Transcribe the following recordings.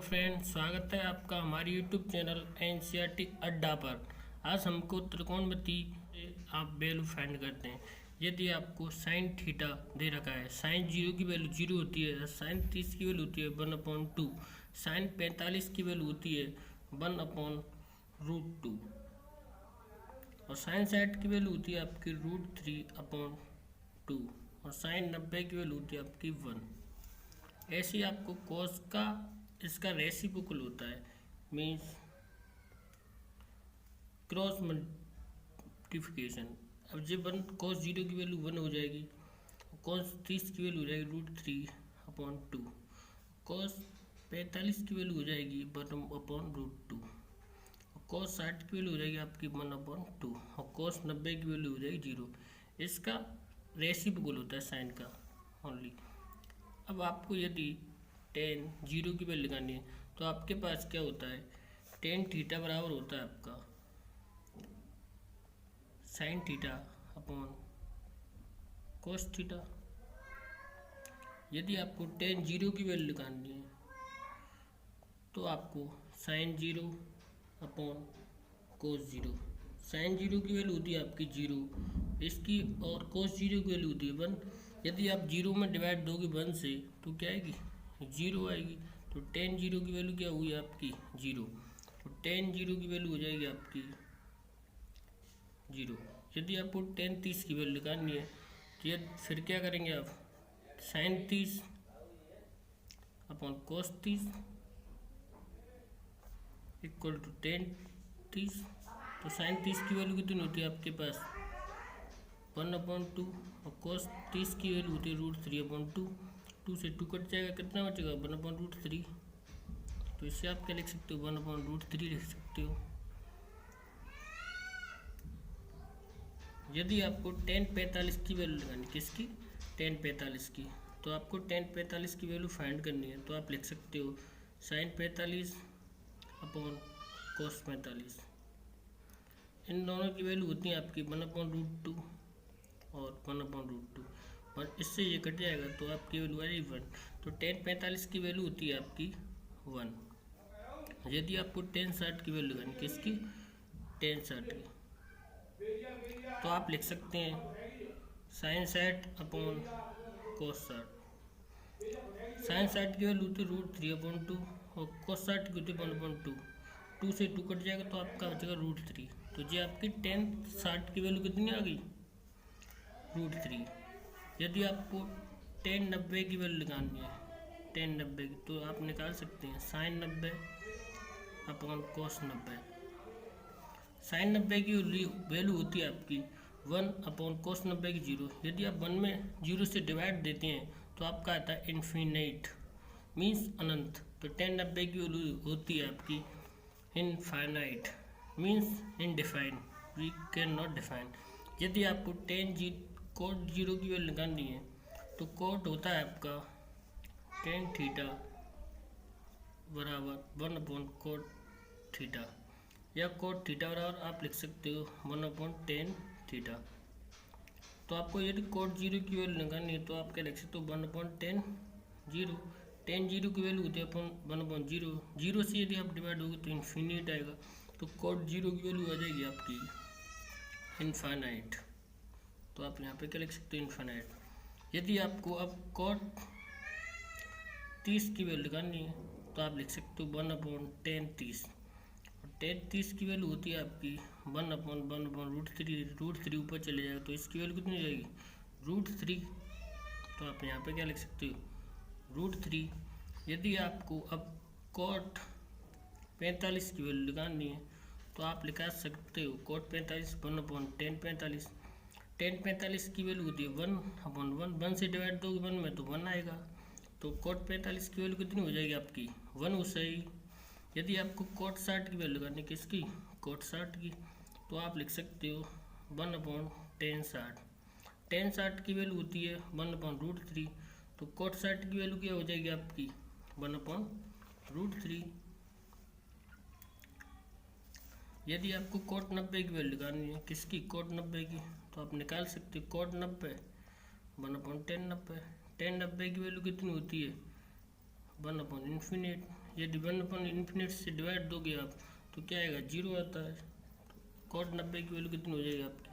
Friend, स्वागत है आपका हमारे यूट्यूब चैनल एनसीईआरटी अड्डा पर। आज हमको त्रिकोणमिति से आप वैल्यू फाइंड करते हैं। यदि आपको साइन थीटा दे रखा है, साइन 0 की वैल्यू 0 होती है, साइन 30 की वैल्यू होती है 1/2, साइन 45 की वैल्यू होती है 1/√2 और साइन 60 की वैल्यू होती है आपकी √3/2 और साइन 90 की वैल्यू होती है आपकी 1। ऐसे ही आपको कॉस का इसका रेसिप्रोकल होता है, मीन्स क्रॉस मल्टीप्लिकेशन। अब जब कॉस 0 की वैल्यू 1 हो जाएगी, कॉस 30 की वैल्यू हो जाएगी √3/2, कॉस 45 की वैल्यू हो जाएगी 1/√2, कॉस 60 की वैल्यू हो जाएगी आपकी 1/2 और कॉस 90 की वैल्यू हो जाएगी 0। इसका रेसिप्रोकल होता है साइन का ओनली। अब आपको यदि tan 0 की वैल्यू निकालनी है तो आपके पास क्या होता है, tan थीटा बराबर होता है आपका sine theta upon cos theta. यदि आपको tan 0 की वैल्यू निकालनी है तो आपको साइन 0 अपॉन कोस 0। साइन 0 की वैल्यू होती है आपकी 0 इसकी, और कोस 0 की वैल्यू होती है 1। यदि आप 0 में डिवाइड दोगे 1 से तो क्या आएगी, 0 आएगी। तो tan 0 की वैल्यू क्या हुई आपकी 0, तो tan 0 की वैल्यू हो जाएगी आपकी 0। यदि आपको tan 30 की वैल्यू निकालनी है तो ये फिर क्या करेंगे आप, sine 30 upon cos 30 equal to tan 30। तो साइन 30 की वैल्यू कितनी होती है आपके पास 1/2 और कोस 30 की वैल्यू होती है √3/2। 2 से 2 कट जाएगा, कितना बचेगा 1/√3। तो इससे आप क्या लिख सकते हो 1/√3 लिख सकते हो। यदि आपको tan 45 की वैल्यू लगानी, किसकी, tan 45 की, तो आपको tan 45 की वैल्यू फाइंड करनी है तो आप लिख सकते हो साइन 45 अपॉन कोस 45। इन दोनों की वैल्यू होती है आपकी 1/√2 और 1/√2 और इससे ये कट जाएगा तो आपकी वैल्यू आ जाएगी 1। तो tan 45 की वैल्यू होती है आपकी 1। यदि आपको tan 60 की वैल्यू लगानी, किसकी, tan 60 की, तो आप लिख सकते हैं साइन 60 अपॉन कोस 60। साइन 60 की वैल्यू होती है √3/2 और कोस 60 की होती है 1/2। 2 से 2 कट जाएगा तो आपका बचेगा √3। तो जी आपकी tan 60 की वैल्यू कितनी आ गई, √3। यदि आपको tan 90 की वैल्यू निकालनी है, tan 90 की, तो आप निकाल सकते हैं साइन 90 अपॉन कोस 90। साइन 90 की वैल्यू होती है आपकी 1 अपॉन कोस 90 की 0। यदि आप 1 में 0 से डिवाइड देते हैं तो आपका आता है इन्फिनिट, मीन्स अनंत। तो tan 90 की वैल्यू होती है आपकी infinite, means indefine, we can not define. यदि आपको कोट 0 की वैल्यू निकालनी है तो कोट होता है आपका tan थीटा बराबर 1/कोट थीटा, या कोट थीटा बराबर आप लिख सकते हो 1/tan थीटा। तो आपको यदि कोट 0 की वैल्यू निकालनी है तो आप क्या लिख सकते हो 1/tan 0। tan 0 की वैल्यू होती है अपन 1/0। 0 से यदि आप डिवाइड होगे तो इन्फिनिट आएगा, तो कोट 0 की वैल्यू आ जाएगी आपकी इनफाइनाइट। तो आप यहाँ पे क्या लिख सकते हो, इनफाइनाइट। यदि आपको अब कोट 30 की वैल्यू निकालनी है तो आप लिख सकते हो 1/tan 30। और tan 30 की वैल्यू होती है आपकी 1/1/√3। √3 ऊपर चले जाएगा तो इसकी वैल्यू कितनी हो जाएगी, √3। तो आप यहाँ पे क्या लिख सकते हो √3। यदि आपको अब कोट 45 की वैल्यू निकालनी है तो आप निकाल सकते हो कोट 45 1/tan 45। tan 45 की वैल्यू होती है 1/1। 1 से डिवाइड दोगे 1 में तो 1 आएगा, तो कोट 45 की वैल्यू कितनी हो जाएगी आपकी 1 सही। यदि आपको कोट 60 की वैल्यू करनी, किसकी, कोट 60 की, तो आप लिख सकते हो 1/tan 60। tan 60 की वैल्यू होती है 1/√3। तो कोट 60 की वैल्यू क्या हो जाएगी आपकी 1/√3। यदि आपको कोट 90 की वैल्यू निकालनी है, किसकी, कोट 90 की, तो आप निकाल सकते हो कोट 90 1/tan 90। tan 90 की वैल्यू कितनी होती है 1/इन्फिनिट, यदि 1/∞ से डिवाइड दोगे आप तो क्या आएगा, 0 आता है। cos 90 की वैल्यू कितनी हो जाएगी आपकी,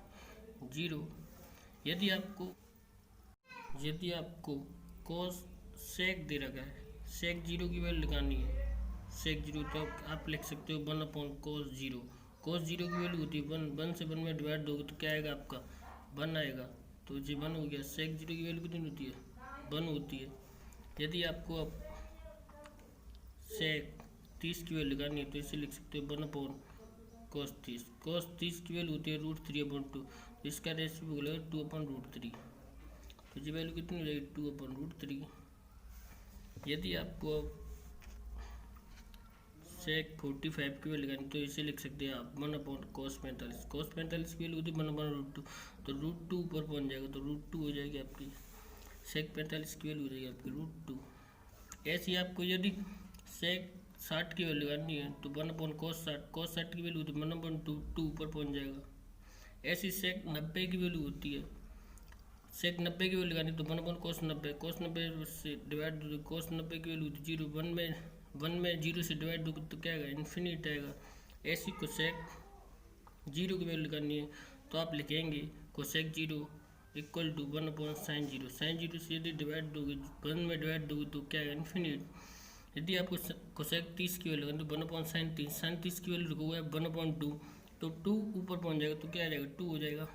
0। यदि आपको cos sec दे रखा है, sec 0 की वैल्यू निकालनी है, sec 0 तो आप लिख सकते हो 1/cos 0। cos 0 की वैल्यू होती है 1, 1 से 1 में डिवाइड दोगे तो क्या आएगा आपका, 1 आएगा। तो ये 1 हो गया। sec 0 की वैल्यू कितनी होती है, 1 होती है। यदि आपको अब sec 30 की वैल्यू निकालनी है तो इसे लिख सकते हो 1/cos 30। cos 30 की वैल्यू होती है √3/2, तो इसका रेशियो हो गया 2/√3। तो ये वैल्यू कितनी हो जाएगी, 2/√3। यदि आपको sec 45 की वैल्यू निकालनी तो इसे लिख सकते हैं आप 1/cos 45। cos 45 की वैल्यू होती है 1/√2, तो √2 ऊपर पहुंच जाएगा तो √2 हो जाएगी आपकी। sec 45 की वैल्यू हो जाएगी आपकी √2। ऐसी आपको यदि sec 60 की वैल्यू निकालनी है तो 1/cos 60, cos 60 की वैल्यू होती है 1/2 ऊपर पहुंच जाएगा। ऐसी sec 90 की वैल्यू होती है, sec 90 की वैल्यू निकालनी तो 1/cos 90, cos 90 से डिवाइड दो, cos 90 की वैल्यू 0, 1 में 0 से डिवाइड दोगे तो क्या आएगा, इन्फिनिट आएगा। ऐसी cosec 0 की वैल्यू निकालनी है तो आप लिखेंगे cosec 0 equal to 1/sin 0। sin 0 से यदि डिवाइड दोगे, 1 में डिवाइड दोगे तो क्या आएगा, इन्फिनिट। यदि आपको cosec 30 की वैल्यू तो 1/sin 30, sin 30 की वैल्यू रखोगे 1/2, तो 2 ऊपर पहुंच जाएगा तो क्या आ जाएगा, 2 हो जाएगा।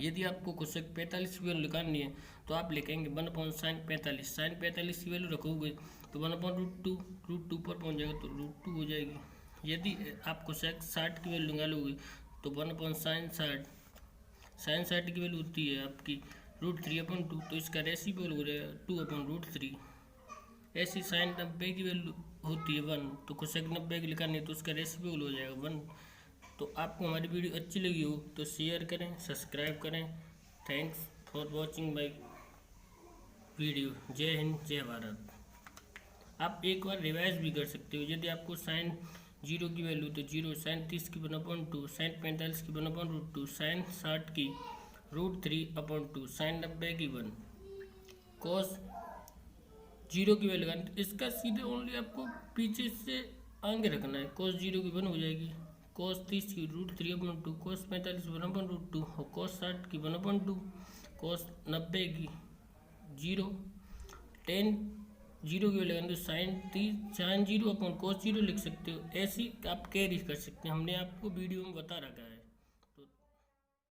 यदि आपको cosec 45 की वैल्यू निकालनी है तो आप लिखेंगे 1/sin 45। sin 45 की वैल्यू रखोगे तो 1/√2, √2 पर पहुंच जाएगा तो √2 हो जाएगी। यदि आप cosec 60 की वैल्यू निकालोगे तो 1/sin 60, sin 60 की वैल्यू होती है आपकी √3/2, तो इसका रेसिप्रोकल हो जाएगा 2/√3। ऐसी sin 90 की वैल्यू होती है 1, तो cosec 90 की निकालनी है तो उसका रेसिप्रोकल हो जाएगा 1। तो आपको हमारी वीडियो अच्छी लगी हो तो शेयर करें, सब्सक्राइब करें। Thanks for watching my video. जय हिंद, जय भारत। आप एक बार रिवाइज भी कर सकते हो। यदि आपको sin 0 की वैल्यू तो 0, sin 30 की 1/2, sin 45 की 1/√2, sin 60 की √3/2, sin 90 की 1, cos 0 की वैल्यू तो इसका सीधे ओनली आपको पीछे से आगे रखना है। cos 0 की 1 हो जाएगी, cos 30 की √3/2, cos 45 की 1/√2 और cos 60 की 1/2, cos 90 की 0, tan 0 की वैल्यू तो sin 0/cos 0 लिख सकते हो। ऐसी आप कैरी कर सकते हैं, हमने आपको वीडियो में बता रखा है।